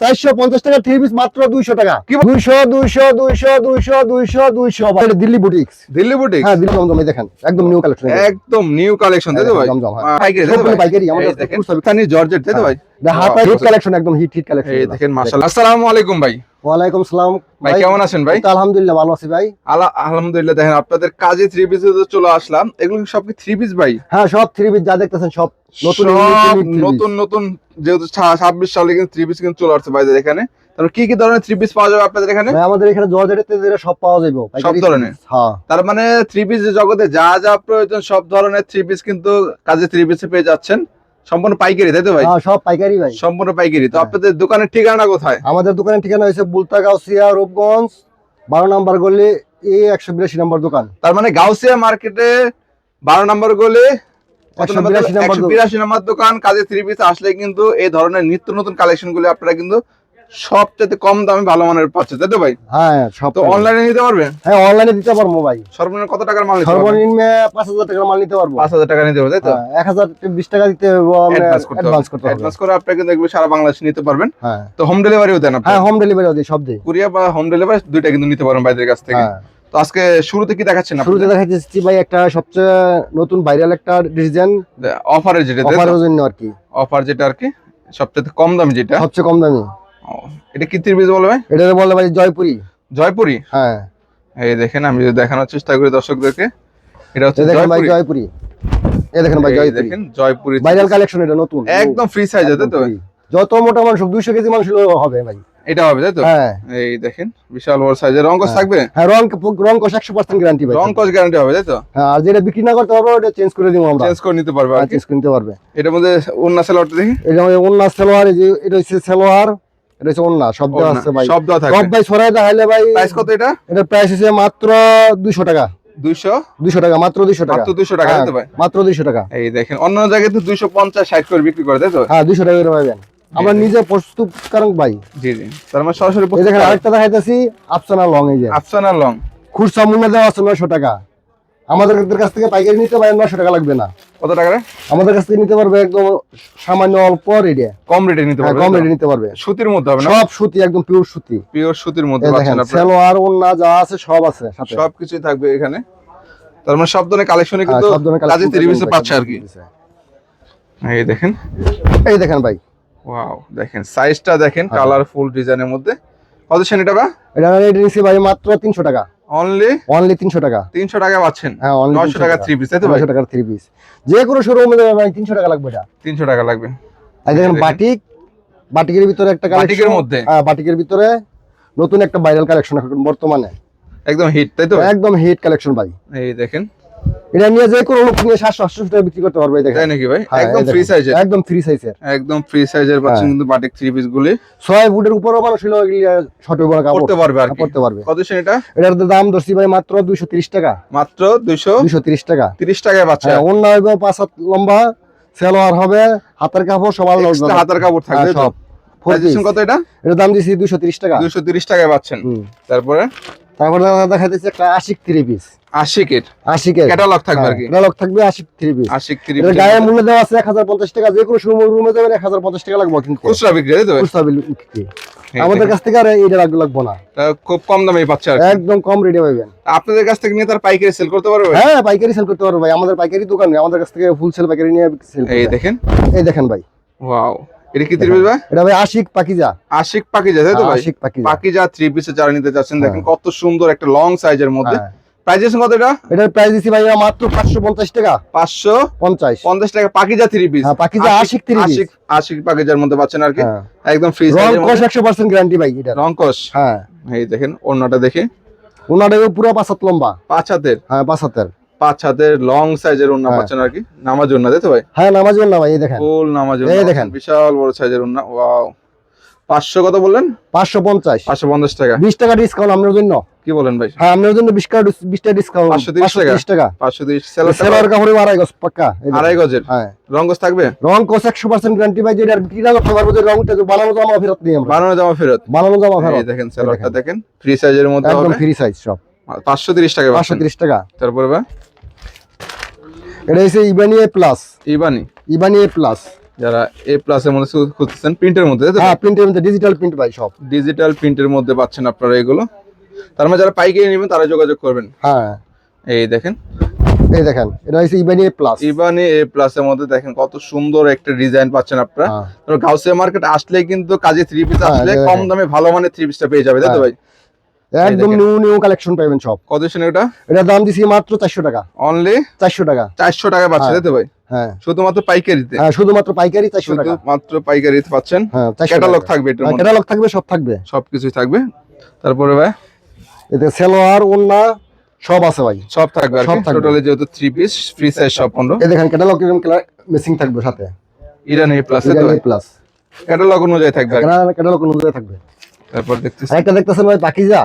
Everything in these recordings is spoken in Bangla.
450 টাকা থ্রি পিস মাত্র 200 টাকা। 200 200 200 200 200 200 দিল্লি বুটিক্স। দিল্লি বুটিক, হ্যাঁ দিল্লি জমজম দেখেন একদম নিউ কালেকশন, একদম নিউ কালেকশন তাই তো ভাই? জমজম পাইকারি তাই তো ভাই? পাইকারি আমাদের দেখেন পাকিস্তানি জর্জেট তাই তো ভাই? হাতা হিট কালেকশন, একদম হিট কালেকশন। এই দেখেন মাশাআল্লাহ। আসসালামু আলাইকুম ভাই। ওয়ালাইকুম সালাম ভাই কেমন আছেন ভাই? আলহামদুলিল্লাহ ভালো আছি ভাই। আলহামদুলিল্লাহ। দেখেন আপনাদের কাজে থ্রি পিস চলে আসলাম, এগুলো সব কি থ্রি পিস ভাই? হ্যাঁ সব থ্রি পিস যা দেখতেছেন সব নতুন নতুন নতুন, যেহেতু 26 সালে কিন্তু থ্রি পিস কিন্তু চলে আসছে ভাইদের এখানে। তাহলে কি কি ধরনের থ্রি পিস পাওয়া যাবে আপনাদের এখানে? আমাদের এখানে জর্জেটের সব পাওয়া যাবে, সব ধরনের। হ্যাঁ তার মানে থ্রি পিস জগতে যা যা প্রয়োজন সব ধরনের থ্রি পিস কিন্তু কাজে থ্রি পিসে পেয়ে যাচ্ছেন, সম্পূর্ণ পাইকারি তাই তো ভাই? হ্যাঁ সব পাইকারি ভাই, সম্পূর্ণ পাইকারি। তো আপনাদের দোকানের ঠিকানা কোথায়? আমাদের দোকানের ঠিকানা হয়েছে বুলতা গাউসিয়া রূপগঞ্জ 12 নম্বর গলি, এই 182 নম্বর দোকান। তার মানে গাউসিয়া মার্কেটে 12 নম্বর গলি 182 নম্বর দোকান। কাজে থ্রি পিস আসলে কিন্তু এই ধরনের নিত্য নতুন কালেকশন গুলো আপনারা কিন্তু সবচেয়ে কম দামে ভালো মানের পাচ্ছেন তাই তো ভাই? হ্যাঁ সব। তো অনলাইনে নিতে পারবেন? হ্যাঁ অনলাইনে দিতে পারবো ভাই। সর্বনিম্ন কত টাকার মাল নিতে পারবেন? সর্বনিম্ন 5000 টাকার মাল নিতে পারবো। 5000 টাকা নিতে হবে তাই তো? 1020 টাকা দিতে হবে, অ্যাডভান্স করতে হবে। অ্যাডভান্স করে আপনি কিন্তু এগুলো সারা বাংলাদেশে নিতে পারবেন। হ্যাঁ তো হোম ডেলিভারিও দেন আপনি? হ্যাঁ হোম ডেলিভারিও দিই, সব দিই। কুরিয়ার বা হোম ডেলিভারি দুইটা কিন্তু নিতে পারেন বাইরের কাছ থেকে। তো আজকে শুরুতে কি দেখাচ্ছেন আপনি? শুরুতে দেখাচ্ছি ভাই একটা সবচেয়ে নতুন ভাইরাল একটা ডিজাইন, অফারের যেটা, অফারের জন্য আর কি। অফার যেটা আর কি সবচেয়ে কম দামি, যেটা সবচেয়ে কম দামি। এটা কি থ্রি পিস বলে ভাই? এটা বলে ভাই জয়পুরি। জয়পুরি? হ্যাঁ এই দেখেন আমি যদি দেখানোর চেষ্টা করি দর্শকদেরকে, এটা হচ্ছে জয়পুরি। এই দেখেন ভাই জয়পুরি, দেখেন জয়পুরি ভাইরাল কালেকশন, এটা নতুন একদম ফ্রি সাইজ আছে তো? যত মোটা মাংস 200 কেজি মাংস হবে ভাই, এটা হবে তাই তো? হ্যাঁ এই দেখেন বিশাল বড় সাইজের। রং কস থাকবে? হ্যাঁ রং কস 100% গ্যারান্টি ভাই। রং কস গ্যারান্টি হবে তাই তো? হ্যাঁ আর যেটা বিক্রি না করতে পারবো ওটা চেঞ্জ করে দিব আমরা, চেঞ্জ করে নিতে পারবে আর কি? চেঞ্জ করে নিতে পারবে। এটার মধ্যে ওন্না সালোয়ারটা দেখি। এটা ওন্না সালোয়ার, এই যে এটা হচ্ছে সালোয়ার, এটা হচ্ছে ওন্না, শব্দ আছে ভাই, শব্দ থাকে সব ভাই ছড়াই দেখাইলে ভাই। প্রাইস কত এটা? এটা প্রাইস হচ্ছে মাত্র 200 টাকা। 200 টাকা, মাত্র 200 টাকা। মাত্র 200 টাকা তাই তো ভাই? মাত্র 200 টাকা। এই দেখেন অন্য জায়গায় তো 250 60 করে বিক্রি করে তাই তো? হ্যাঁ 200 টাকা করে পাবেন, আমরা নিজে প্রস্তুতকারক ভাই। জি জি। তার মানে সরাসরি এই দেখেন আরেকটা দেখাইতেছি আফসানা লং, এই যে আফসানা লং, খুচরা মূল্য দেওয়া আছে 900 টাকা। আমাদের কাছ থেকে পাইকারি নিতে পারেন 900 টাকা লাগবে না। কত টাকা? আমাদের আমাদের কাছ থেকে নিতে পারবে একদম সামান্য অল্প রেটে, কম রেটে নিতে পারবে। কম রেটে নিতে পারবে। সুতির মধ্যে হবে না? সব সুতি, একদম পিওর সুতি, পিওর সুতির মধ্যে এই পাচ্ছেন দেখেন আপনারা। সালোয়ার ওন্না যা আছে সব আছে সাথে, সবকিছুই থাকবে এখানে। তার মানে সব ধরনের কালেকশনে কিন্তু সব ধরনের কাজে collection ত্রিপিসে পাচ্ছে আর কি। এই দেখেন, এই দেখেন ভাই, ওয়াও দেখেন সাইজটা দেখেন, কালারফুল ডিজাইনের মধ্যে। কত সেন এটা? এটা রেট নিছি ভাই মাত্র 300 টাকা। অনলি 300 টাকা। 300 টাকা পাচ্ছেন? হ্যাঁ অনলি 900 টাকা থ্রি পিস তাই তো ভাই? 900 টাকার থ্রি পিস যে কোনো শোরুমে যাবে ভাই 300 টাকা লাগবে। এটা 300 টাকা লাগবে। এই দেখেন বাটিক, বাটিকের ভিতরে একটা কালেকশন, বাটিকের মধ্যে? হ্যাঁ বাটিকের ভিতরে নতুন একটা ভাইরাল কালেকশন এখন বর্তমানে একদম হিট তাই তো? একদম হিট কালেকশন ভাই। এই দেখেন এটা নিয়ে যে কোনো লোক নিয়ে 700-800 টাকা বিক্রি করতে পারবে। দেখেন তাই নাকি ভাই? হ্যাঁ, একদম ফ্রি সাইজের, একদম ফ্রি সাইজের, একদম ফ্রি সাইজের পাচ্ছেন কিন্তু বাটিক থ্রি পিস গুলি। 6 ফুটের উপরও মানুষ হলো শর্ট বড় কাপড় পড়তে পারবে আর কি? পড়তে পারবে। কত সেন এটা? এটার দাম ধরছি ভাই মাত্র 230 টাকা। মাত্র 230 টাকা। 30 টাকায় পাচ্ছেন। হ্যাঁ অন্য হবে 5 হাত লম্বা, সালোয়ার হবে, হাতের কাপড় সব আলাদা, এক্সট্রা হাতের কাপড় থাকবে তো? সব। পজিশন কত এটা? এটার দাম দিছি 230 টাকা। 230 টাকায় পাচ্ছেন। তারপরে দেখাইতেছে একটা আশিক থ্রি পিস। আশিকের ক্যাটালগ থাকবে আর কি? ক্যাটালগ থাকবে Ashiq three piece. Ashiq three এর পিস গায়ে মূল্য দেওয়া আছে 1050 টাকা। যে কোনো রুমে যাবেন 1050 টাকা লাগবে কিন্তু খুচরা বিক্রি তাই তো? খুচরা বিক্রি। আমাদের কাছ থেকে আর এইটা লাগবে না, খুব কম দামে পাচ্ছে আর কি? একদম কম রেটে পাবেন। আপনাদের কাছ থেকে নিয়ে তার পাইকারি সেল করতে পারবে? হ্যাঁ পাইকারি সেল করতে পারবে ভাই, আমাদের পাইকারি দোকান, আমাদের কাছ থেকে ফুল সেল পাইকারি নিয়ে সেল। এই দেখেন, এই দেখেন ভাই, ওয়াও এটা কি থ্রি পিস ভাই? এটা ভাই আশিক পাকিজা। আশিক পাকিজা তাই তো ভাই? আশিক পাকিজা থ্রি পিসে যারা নিতে যাচ্ছেন দেখেন কত সুন্দর একটা লং সাইজের মধ্যে। প্রাইস কত এটা? এটার প্রাইস দিছি ভাই মাত্র 550 টাকা। 550 টাকা পাকিজা থ্রি পিস। হ্যাঁ পাকিজা আশিক থ্রি পিস, আশিক পাকিজার মধ্যে পাচ্ছেন আর কি? একদম ফ্রি রং সাইজের কস মধ্যে 100% গ্যারান্টি ভাই এটা। রং কস? হ্যাঁ এই দেখেন ওন্নাটা দেখে, ওন্নাটা পুরো 5 হাত লম্বা, 5 হাতের। হ্যাঁ 5 হাতের, 5 হাতের লং সাইজের ওন্না পাচ্ছেন আর কি? নামাজ ওন্না তাই তো ভাই? হ্যাঁ নামাজ ওন্না ভাই, এই দেখেন ফুল নামাজ ওন্না। এই দেখেন বিশাল বড় সাইজের ওন্না। ওয়াও 500 কত বললেন? 550 550 টাকা। 20 টাকা ডিসকাউন্ট আপনার জন্য। কি বলেন ভাই? হ্যাঁ আপনার জন্য 20 টাকা ডিসকাউন্ট। 530 টাকা। 530 সেলার কাপড়ে 2.5 গজ পাক্কা, 2.5 গজের। হ্যাঁ রং গজ থাকবে? রং কস 100% গ্যারান্টি ভাই। যেটা বিক্রি না করতে পারবো, যে রংটা বানানো জামা ফেরত নিই আমরা। বানানো জামা ফেরত? বানানো জামা ফেরত। এই দেখেন সেলারটা দেখেন ফ্রি সাইজের মধ্যে হবে, একদম ফ্রি সাইজ সব। 530 টাকা। 530 টাকা। তারপরে ভাই এটা হচ্ছে ইবানি এ প্লাস। ইবানি ইবানি এ প্লাস যারা এ প্লাস এর মধ্যে খুঁজতেছেন প্রিন্টের মধ্যে, তাই তো? হ্যাঁ প্রিন্টের মধ্যে ডিজিটাল প্রিন্ট ভাই সব। ডিজিটাল প্রিন্টের মধ্যে পাচ্ছেন আপনারা এগুলো। তার মানে যারা পাইকারি নেবেন তারা যোগাযোগ করবেন। হ্যাঁ এই দেখেন, এই দেখেন এটা হচ্ছে ইবানি এ প্লাস। ইবানি এ প্লাস এর মধ্যে দেখেন কত সুন্দর একটা ডিজাইন পাচ্ছেন আপনারা। তো গাউসিয়া মার্কেট আসলে কিন্তু কাজী থ্রি পিস আসলে কম দামে ভালো মানের থ্রি পিসটা পেয়ে যাবে, তাই তো ভাই? একদম নিউ নিউ কালেকশন পাবেন সব। কত দিন এটা? এটা দাম দিছি মাত্র 400 টাকা। অনলি 400 টাকা। 400 টাকা পাচ্ছেন, তাই তো ভাই? হ্যাঁ শুধুমাত্র পাইকারিতে। হ্যাঁ শুধুমাত্র পাইকারি 400 টাকা। শুধুমাত্র পাইকারিতে পাচ্ছেন। হ্যাঁ ক্যাটালগ থাকবে এটার মধ্যে। ক্যাটালগ থাকবে, সব থাকবে, সবকিছুই থাকবে। তারপরে ভাই এতে সালোয়ার ওন্না সব আছে ভাই, সব থাকবে আর কি। টোটালি যেহেতু 3 পিস ফ্রি সাইজ সব 15। এই দেখেন ক্যাটালগ এরকম মেসিং থাকবে সাথে। ইরানি প্লাস এ তো ইরানি প্লাস ক্যাটালগ অনুযায়ী থাকবে আর কি। ক্যাটালগ অনুযায়ী থাকবে। তারপর দেখতেছি একটা দেখতেছেন ভাই পাকিজা।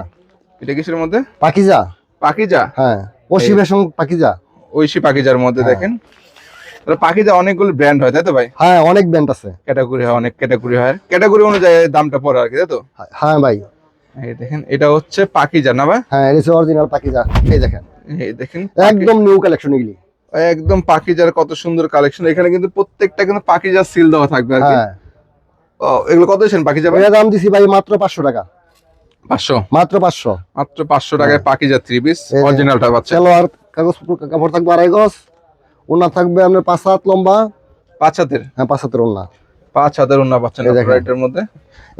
এটা কিসের মধ্যে? পাকিজা। পাকিজা, হ্যাঁ ওশি ফ্যাশন পাকিজা। ঐশী পাকিজার মধ্যে দেখেন। তাহলে পাকিজা অনেকগুলো ব্র্যান্ড হয়, তাই তো ভাই? হ্যাঁ অনেক ব্র্যান্ড আছে, ক্যাটাগরি হয়, অনেক ক্যাটাগরি হয়, ক্যাটাগরি অনুযায়ী দামটা পড়ে আর কি, তাই তো? হ্যাঁ ভাই। এই দেখেন এটা হচ্ছে পাকিজা না ভাই? হ্যাঁ এটা হচ্ছে অরিজিনাল পাকিজা। এই দেখেন, এই দেখেন একদম নিউ কালেকশন এগুলি, একদম পাকিজার কত সুন্দর কালেকশন। এখানে কিন্তু প্রত্যেকটা কিন্তু পাকিজা সিল দেওয়া থাকবে আর কি। হ্যাঁ ও এগুলো কত দিয়েছেন পাকিজা ভাই? এটা দাম দিছি ভাই মাত্র 500 টাকা। 500, মাত্র 500। মাত্র 500 টাকায় পাকিজা 3 পিস অরিজিনালটা পাচ্ছেন। সালোয়ার কাপড় থাকবে 2.5 গজ, ওন্না থাকবে আপনার 5 হাত লম্বা। 5 হাতের? হ্যাঁ 5 হাতের ওন্না। 5 হাতের ওন্না পাচ্ছেন আপনারা এটার মধ্যে।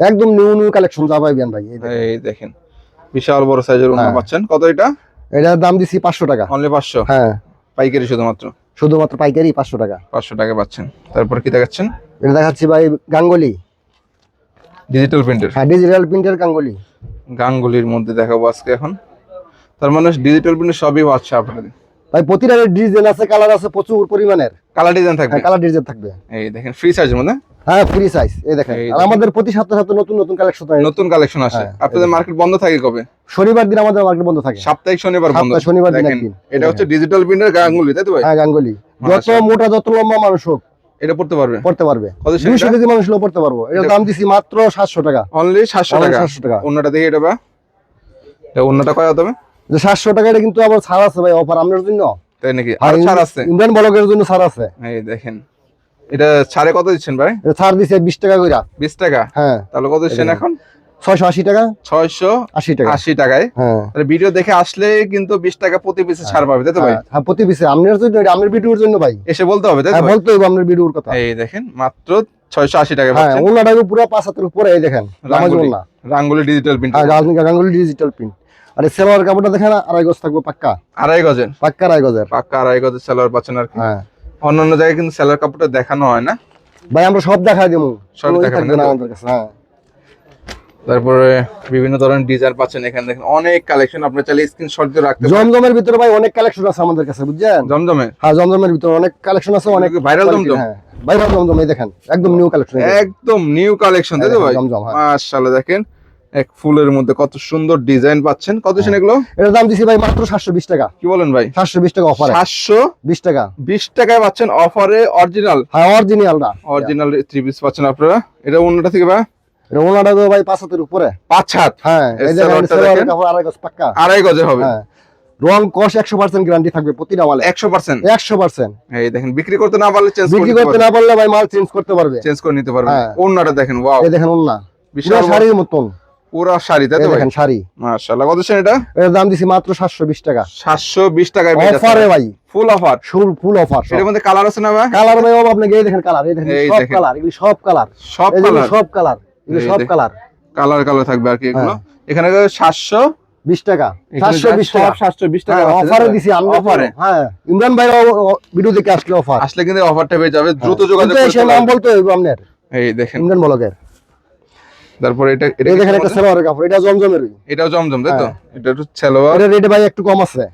একদম নিউ নিউ কালেকশন যা পাইবেন ভাই। এই দেখেন বিশাল বড় সাইজের ওন্না পাচ্ছেন। কত এটা? এটার দাম দিছি 500 টাকা। অনলি 500? হ্যাঁ পাইকারি শুধুমাত্র? শুধুমাত্র পাইকারি 500 টাকা। 500 টাকা পাচ্ছেন। তারপর কি দেখাচ্ছেন? এটা দেখাচ্ছি ভাই গাঙ্গুলি ডিজিটাল প্রিন্টের। হ্যাঁ ডিজিটাল প্রিন্টের গাঙ্গুলি। গাঙ্গুলির মধ্যে দেখাবো আজকে এখন। তার মানে ডিজিটাল প্রিন্টের সবই আছে আপনাদের ভাই? প্রতিটা ডিজাইন আছে, কালার আছে প্রচুর পরিমাণের। কালার ডিজাইন থাকবে? হ্যাঁ কালার ডিজাইন থাকবে। এই দেখেন ফ্রি সাইজের মধ্যে। হ্যাঁ ফ্রি সাইজ। এই দেখেন আর আমাদের প্রতি সপ্তাহে নতুন নতুন কালেকশন থাকে, নতুন কালেকশন আসে। আপনাদের মার্কেট বন্ধ থাকে কবে? শনিবার দিন আমাদের মার্কেট বন্ধ থাকে। সাপ্তাহিক শনিবার বন্ধ। শনিবার দিন দেখেন একদিন। এটা হচ্ছে ডিজিটাল প্রিন্টের গাঙ্গুলি, তাই তো ভাই? হ্যাঁ গাঙ্গুলি। যত মোটা যত লম্বা মানুষ হোক এটা পড়তে পারবে? পড়তে পারবে। কত 200 কেজি মানুষ হলেও পড়তে পারবো। এর দাম দিছি মাত্র 700 টাকা। অনলি 700 টাকা। 700 টাকা। ওন্নাটা দেখি এটা বা এটা ওন্নাটা কয় হবে? যে 700 টাকা এটা কিন্তু আবার ছাড় আছে ভাই, অফার আপনার জন্য। তাই নাকি? আর ছাড় আছে? ইন্ডিয়ান ব্লগের জন্য ছাড় আছে। এই দেখেন এটা ছাড়ে কত দিচ্ছেন ভাই? এটা ছাড় দিছে 20 টাকা কইরা। 20 টাকা? হ্যাঁ। তাহলে কত দিচ্ছেন এখন? 680 টাকা। 680 টাকা। 80 টাকায়। হ্যাঁ তাহলে ভিডিও দেখে আসলে কিন্তু 20 টাকা প্রতি পিসে ছাড় পাবে, তাই তো ভাই? হ্যাঁ প্রতি পিসে আপনার জন্য, এটা আপনার ভিডিওর জন্য ভাই। এসে বলতে হবে, তাই তো? হ্যাঁ বলতে হবে আপনার ভিডিওর কথা। এই দেখেন মাত্র 680 টাকা হ্যাঁ পাচ্ছেন। ওন্নাটা পুরো 5 হাতের উপরে। এই দেখেন রাঙ্গুলি, রাঙ্গুলি ডিজিটাল প্রিন্ট। হ্যাঁ গাঙ্গুলি ডিজিটাল প্রিন্ট। আর এই সালোয়ার কাপড়টা দেখেন 2.5 গজ থাকবে পাক্কা। 2.5 গজের? পাক্কা 2.5 গজের। পাক্কা 2.5 গজের সালোয়ার পাচ্ছেন আর কি। হ্যাঁ অন্যান্য জায়গায় কিন্তু সালোয়ার কাপড়টা দেখানো হয় না ভাই, আমরা সব দেখাই দেবো, সব দেখাবেন না আমাদের কাছে। হ্যাঁ তারপরে বিভিন্ন ধরনের ডিজাইন পাচ্ছেন এখানে দেখেন অনেক কালেকশন। আপনি চাইলে স্ক্রিনশট দিয়ে রাখতে পারেন। জমজমের ভিতরে ভাই অনেক কালেকশন আছে আমাদের কাছে, বুঝছেন? জমজমে? হ্যাঁ জমজমের ভিতরে অনেক কালেকশন আছে, অনেক ভাইরাল জমজম। হ্যাঁ ভাইরাল জমজম। এই দেখেন একদম নিউ কালেকশন, একদম নিউ কালেকশন, তাই তো ভাই? জমজম। হ্যাঁ মাশাআল্লাহ দেখেন এক ফুলের মধ্যে কত সুন্দর ডিজাইন পাচ্ছেন। কত দিন এগুলো? এর দাম দিছি ভাই মাত্র 720 টাকা। কি বলেন ভাই? 720 টাকা অফারে। 720 টাকা। 20 টাকায় পাচ্ছেন অফারে অরিজিনাল। হ্যাঁ অরিজিনালটা, অরিজিনাল 3 পিস পাচ্ছেন আপনারা। এটা অন্যটা থেকে ভাই এটা ওনাটা তো ভাই 5 হাতের উপরে। 5 হাত? হ্যাঁ এই দেখেন সালোয়ার কাপড় 2.5 গজ পাক্কা। 2.5 গজে হবে? হ্যাঁ রং কস 100% গ্যারান্টি থাকবে প্রতিটা মালে। 100%? 100%। এই দেখেন বিক্রি করতে না পারলে চেঞ্জ বিক্রি করতে না পারলে ভাই মাল চেঞ্জ করতে পারবে, চেঞ্জ করে নিতে পারবে। হ্যাঁ। ওন্নাটা দেখেন, ওয়াও। এই দেখেন ওন্না বিশাল পুরো শাড়ির মতন। পুরো শাড়ি, তাই তো এই ভাই? দেখেন শাড়ি। মাশাআল্লাহ কত দিন এটা? এর দাম দিছি মাত্র 720 টাকা। 720 টাকায় পেয়ে যাচ্ছেন অফারে ভাই, ফুল অফার। Full offer. এর মধ্যে কালার আছে না ভাই? কালার ভাই আপনি এই দেখেন কালার, এই দেখেন এই সব দেখেন। কালার, এগুলি সব কালার, সব এই কালার? সব কালার, এগুলি এই সব দেখেন। কালার। কালার থাকবে আর কি এগুলো। এখানে 720 টাকা। এখানে 720 টাকা। 720 টাকা অফারে দিছি আমরা। অফারে? হ্যাঁ ইমরান ভাই ভিডিও দেখে আসলে অফার। আসলে কিন্তু অফারটা পেয়ে যাবে, দ্রুত যোগাযোগ কিন্তু করতে এসে নাম হবে। বলতে হবে আপনার, এই দেখেন ইমরান ব্লগের। তারপর এটা এই দেখেন একটা সালোয়ারের কাপড়, এটা জমজমের। এটাও জমজম, তাই তো? এটা একটু সালোয়ার। এটা রেট ভাই একটু কম আছে,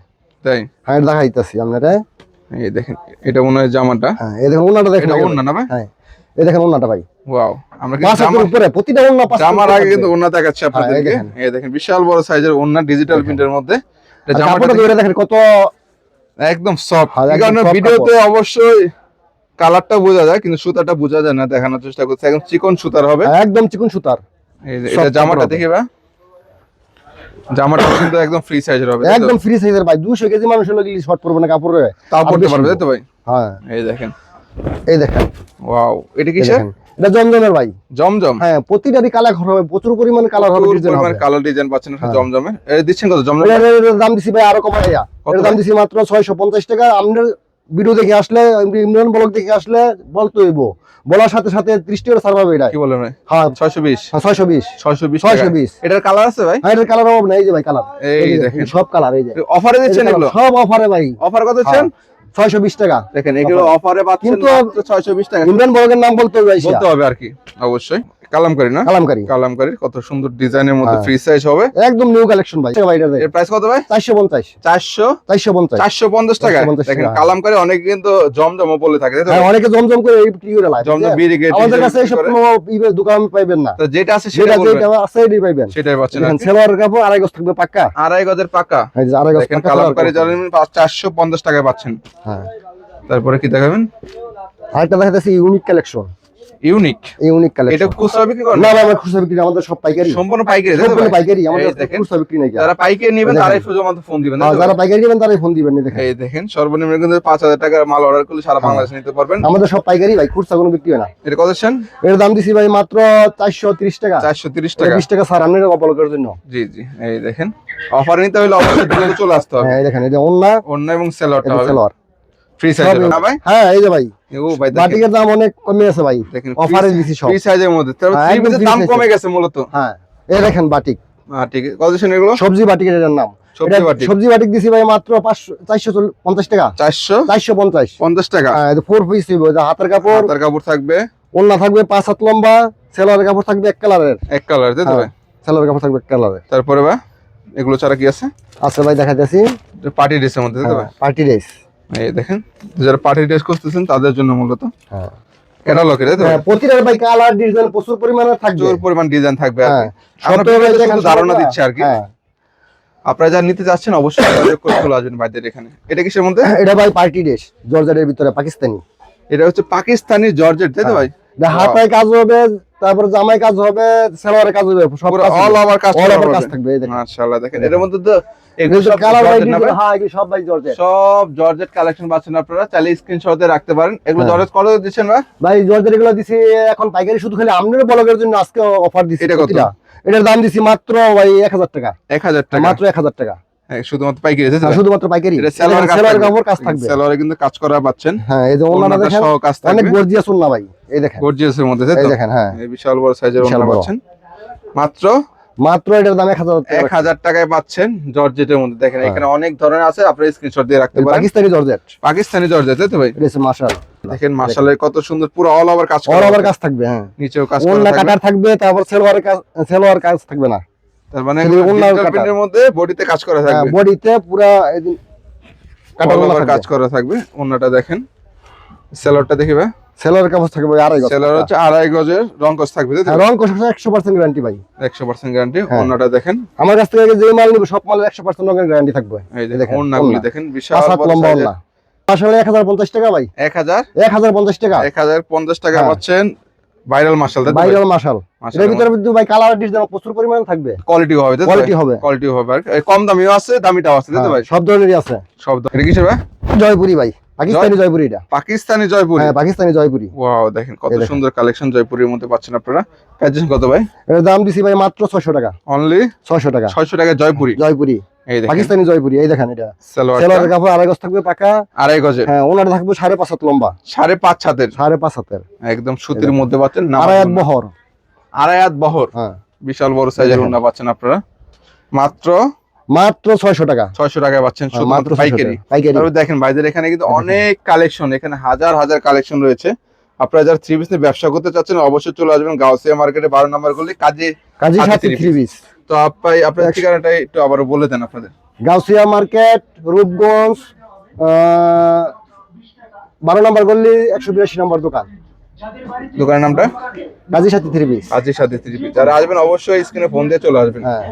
তাই? হ্যাঁ এটা দেখাইতাছি আপনারা। এই দেখেন এটা মনে হয় জামাটা। হ্যাঁ এই দেখেন ওন্নাটা দেখেন। এটা ওন্না না ভাই? হ্যাঁ এই দেখেন ওন্নাটা ভাই, ওয়াও। আমরা কি 5 হাতের উপরে প্রতিটা ওন্না 5 জামার আগে কিন্তু ওন্না দেখাচ্ছি আপনাদেরকে। এই দেখেন। এই দেখেন বিশাল বড় সাইজের ওন্না ডিজিটাল প্রিন্টের মধ্যে। এটা জামাটা জামাটা ধরে দেখেন কত একদম সফট। হ্যাঁ, একদম কারণ soft ভিডিওতে অবশ্যই কালারটা বোঝা যায় কিন্তু সুতাটা বোঝা যায় না, দেখানোর চেষ্টা করছি। একদম চিকন সুতার হবে, একদম চিকন সুতার। এই যে এটা জামাটা দেখি ভাই, জামাটা কিন্তু একদম ফ্রি সাইজের হবে, তাই তো? একদম ফ্রি সাইজের ভাই। 200 কেজি মানুষ হলো কি শর্ট পড়বে না কাপড়ে, তাও পড়তে পারবে, তাই তো ভাই? হ্যাঁ এই দেখেন এই দেখেন, ওয়াও, এটা এই কিসের? দেখেন, এটা জমজমের ভাই। জমজম। হ্যাঁ, প্রতিটারই কালার হবে, প্রচুর পরিমাণে কালার হবে, ডিজাইন হবে। কালার ডিজাইন পাচ্ছেন হ্যাঁ। জমজমের। এটা দিচ্ছেন কত জমজম? এটার দাম দিছি ভাই আরো কমাইয়া, কত এটার দাম দিছি মাত্র 650 টাকা। আপনার ভিডিও দেখে আসলে, ইমরান ব্লগ দেখে আসলে বলতে হইব, বলার সাথে সাথে 30 টাকা ছাড় পাবে এটা। কি বলেন ভাই? হ্যাঁ 620। 620 620। এটার কালার আছে ভাই? হ্যাঁ, এটার কালার হবে না, এই যে ভাই কালার, এই দেখেন সব কালার, এই যে অফারে দিচ্ছেন এগুলো? সব অফারে ভাই। অফার কত দিচ্ছেন? 620 টাকা। দেখেন এগুলো অফারে পাচ্ছেন কিন্তু মাত্র 620 টাকা। ইমরান ব্লগের নাম বলতে হবে, বলতে হবে আর কি, অবশ্যই। কালামকারী না? কালামকারী। কালামকারী, কত সুন্দর ডিজাইনের মধ্যে হ্যাঁ। ফ্রি সাইজ হবে, একদম নিউ কালেকশন ভাই। এর প্রাইস কত ভাই? 450 450 টাকা। 450 দেখেন টাকা। কালামকারী অনেকে কিন্তু জমজমও বলে থাকে, তাই তো? হ্যাঁ, অনেকে জমজম করে এই বিক্রি করে লাইভ। জমজম বিরিগেট আমাদের কাছে এসব কোনো দোকান পাইবেন না। তো যেটা আছে যেটা সেটা বলবেন, যেটা আছে এটাই পাইবেন। সেটাই পাচ্ছেন আর দেখেন কি। সেলোয়ার কাপড় 2.5 গজ থাকবে পাক্কা। 2.5 গজের পাকা। এই যে 2.5 গজ দেখেন পাক্কা কালামকারী সেলোয়ার জানেন 450 টাকায় পাচ্ছেন। হ্যাঁ। তারপরে কি দেখাবেন? আরেকটা দেখাতেছি ইউনিক কালেকশন। Unique collection. এটা খুচরা বিক্রি করেন? না না, আমরা খুচরা বিক্রি না, আমাদের সব পাইকারি। সম্পূর্ণ পাইকারি, তাই তো সম্পূর্ণ ভাই? পাইকারি, আমাদের এই দেখেন, খুচরা বিক্রি নাই। যারা পাইকারি নেবেন তারাই শুধুমাত্র ফোন দিবেন, তাই তো? যারা পাইকারি নেবেন তারাই ফোন দিবেন। এই দেখেন, এই দেখেন সর্বনিম্ন কিন্তু 5000 টাকার মাল অর্ডার করলে সারা বাংলাদেশে নিতে পারবেন। আমাদের সব পাইকারি ভাই, খুচরা কোনো বিক্রি হয় না। এটা কত দিচ্ছেন? এর দাম দিছি ভাই মাত্র 430 টাকা। 430 টাকা। 20 টাকা ছাড় আপনাদের অপলকের জন্য। জি জি, এই দেখেন অফার নিতে হলে অবশ্যই দ্রুত চলে আসতে হবে। হ্যাঁ, এই দেখেন, এটা ওন্না, অন্য এবং সেলরটা এটা হবে সেলোয়ার। ফ্রি সাইজ না ভাই? হ্যাঁ, এই যে ভাই ও ভাই দেখেন, বাটিকের দাম অনেক কমে আছে ভাই, দেখেন অফারে দিছি সব। ফ্রি সাইজের মধ্যে, তবে হ্যাঁ, থ্রি একদম পিসের free দাম size কমে গেছে মূলত। হ্যাঁ, এই দেখেন বাটিক, ঠিক আছে। কত দিচ্ছেন এগুলো? সবজি বাটিকের এটার নাম। সবজি এটা বাটিক। সবজি বাটিক দিছি ভাই মাত্র 450 টাকা। 450 টাকা। হ্যাঁ, এটা 4 পিস হইব। এটা হাতের কাপড়, হাতার কাপড় থাকবে, ওন্না থাকবে 5 হাত লম্বা, সেলোয়ারের কাপড় থাকবে এক কালারের। এক কালার, তাই তো ভাই? সেলোয়ারের কাপড় থাকবে এক কালারের। তারপরে ভাই এগুলো ছাড়া কি আছে? আচ্ছা ভাই, দেখাইতেছি পার্টি ড্রেসের মধ্যে, তাই তো ভাই? Party dress. এই দেখেন, যারা পার্টি ড্রেস করতেছেন তাদের জন্য মূলত হ্যাঁ, ক্যাটালগের, তাই তো? হ্যাঁ, প্রতিটার ভাই কালার ডিজাইন প্রচুর পরিমাণে থাকবে। প্রচুর পরিমাণ ডিজাইন থাকবে আর হ্যাঁ, কি। আমরা সবটাই ভাই শুধু দেখেন ধারণা সবটা। দিচ্ছি আর কি। হ্যাঁ, আপনারা যারা নিতে যাচ্ছেন অবশ্যই যোগাযোগ করে চলে আসবেন ভাইদের এখানে। এটা কিসের মধ্যে? এটা ভাই পার্টি ড্রেস, জর্জেটের ভিতরে পাকিস্তানি। এটা হচ্ছে পাকিস্তানি জর্জেট, তাই তো ভাই? এটা হাতায় কাজ হবে, তারপরে জামায় কাজ হবে, সেলোয়ারে কাজ হবে, সব পুরো কাজ অল ওভার কাজ অল করা ওভার হবে। কাজ থাকবে। এই দেখেন মাশাআল্লাহ, দেখেন এর মধ্যে তো এগুলো সব কালার ভাই জর্জেট না ভাই? হ্যাঁ, এগুলো সব ভাই জর্জেট। সব জর্জেট কালেকশন পাচ্ছেন আপনারা, চাইলে স্ক্রিনশট দিয়ে রাখতে পারেন। এগুলো হ্যাঁ। জর্জেট কত দিচ্ছেন ভাই? ভাই জর্জেট এগুলো দিছি এখন পাইকারি, শুধু খালি আপনাদের ব্লগের জন্য আজকে অফার দিছি। এটা কত? প্রতিটা এটার দাম দিছি মাত্র ভাই 1000 টাকা। 1000 টাকা মাত্র 1000 টাকা। হ্যাঁ, শুধুমাত্র পাইকারি, তাই তো ভাই? শুধুমাত্র পাইকারি। এটা সেলোয়ার কাপড় কাজ থাকবে। সেলোয়ারে কিন্তু কাজ করা পাচ্ছেন। হ্যাঁ, এই যে ওন্নাটা ওন্নাটা দেখেন, সহ কাজ অনেক থাকবে। গর্জিয়াস ওন্না ভাই। এই দেখেন, গর্জিয়াসের মধ্যে, তাই এই তো? দেখেন। হ্যাঁ, এই বিশাল বড় সাইজের বিশাল ওন্না বড়। পাচ্ছেন মাত্র মাত্র এটার দাম 1000 টাকা। 1000 টাকায় পাচ্ছেন জর্জেটের মধ্যে। দেখেন হ্যাঁ। এখানে অনেক ধরনের আছে, আপনারা স্ক্রিনশট দিয়ে রাখতে পারেন। পাকিস্তানি জর্জেট, পাকিস্তানি জর্জেট, তাই তো ভাই? এটা হচ্ছে মাশাল। দেখেন মাশাআল্লাহ কত সুন্দর, পুরো অল ওভার কাজ করা অল ওভার হবে। কাজ থাকবে। হ্যাঁ, নিচেও কাজ করা ওন্না থাকবে। কাটার থাকবে, তারপর সেলোয়ার কাজ থাকবে না। তার মানে শুধু ওন্নার ডিজিটাল কাটা। প্রিন্টের মধ্যে বডিতে কাজ করা থাকবে, বডিতে পুরা কাটা অল ওন্না ওভার থাকবে। কাজ করা থাকবে। ওন্নাটা দেখেন, সেলরটা দেখিবে। সেলোয়ার কাপড় থাকবে 2.5 গজ। সেলর হচ্ছে 2.5 গজের, রং কস থাকবে, তাই তো? হ্যাঁ, রং কোশ 100% গ্যারান্টি ভাই। 100% গ্যারান্টি। হ্যাঁ। ওন্নাটা দেখেন, আমার কাছ থেকে যে মাল নিব সব মালের 100% রঙের গ্যারান্টি থাকবে। এই এই দেখেন ওন্নাগুলি দেখেন, বিশাল 5 হাত বড় লম্বা সাইজের। ওন্না। আসলে 1050 টাকা ভাই। 1050 টাকা। 1050 টাকা হ্যাঁ। পাচ্ছেন ভাইরাল মাশাল, তাই তো? ভাইরাল মাশাল। এর ভিতরে কিন্তু ভাই কালার ডিজাইন প্রচুর পরিমাণে থাকবে। কোয়ালিটি হবে, তাই তো? কোয়ালিটি হবে। কোয়ালিটি হবে আর কম দামিও আছে, দামিটাও আছে, তাই তো হ্যাঁ, ভাই? সব ধরনেরই আছে। সব এটা কিসের ভাই? জয়পুরি ভাই, পাকিস্তানি জয়পুরি এটা। পাকিস্তানি জয়পুরি। হ্যাঁ, পাকিস্তানি জয়পুরি। ওয়াও, দেখেন কত এই দেখেন। সুন্দর কালেকশন জয়পুরের মধ্যে পাচ্ছেন আপনারা। প্রাইস কত ভাই? এর দাম দিছি ভাই মাত্র 600 টাকা। অনলি 600 টাকা। 600 টাকা জয়পুরি। জয়পুরি, এই দেখেন পাকিস্তানি জয়পুরি। এই দেখেন, এটা সালোয়ারটা সেলোয়ারের কাপড় 2.5 গজ থাকবে পাকা। 2.5 গজের, হ্যাঁ, ওনার থাকবে 5.5 হাত লম্বা। 5.5 হাতের, 5.5 হাতের, একদম সুতির মধ্যে পাচ্ছেন। 2.5 হাত বহর। 2.5 হাত বহর, হ্যাঁ, বিশাল বড় সাইজের দেখেন। ওন্না পাচ্ছেন আপনারা মাত্র মাত্র 600 টাকা। 600 টাকায় পাচ্ছেন হ্যাঁ, শুধুমাত্র মাত্র 600 পাইকারি। টাকা। পাইকারি। তারপর দেখেন ভাইদের এখানে কিন্তু অনেক কালেকশন, এখানে হাজার হাজার কালেকশন রয়েছে। আপনারা যারা থ্রি পিস নিয়ে ব্যবসা করতে চাচ্ছেন অবশ্যই চলে আসবেন গাউসিয়া মার্কেটে 12 নম্বর গলি কাজী কাজী সাথী সাথী three থ্রি পিস। তো আপনার ঠিকানাটা একটু আবারও বলে দেন আপনাদের। গাউসিয়া মার্কেট, রূপগঞ্জ, 12 নম্বর গলি, 182 নম্বর দোকান। দোকানের নামটা? কাজী সাথী থ্রি পিস। কাজী সাথী থ্রি পিস। যারা আসবেন অবশ্যই স্ক্রিনে ফোন দিয়ে চলে আসবেন। হ্যাঁ।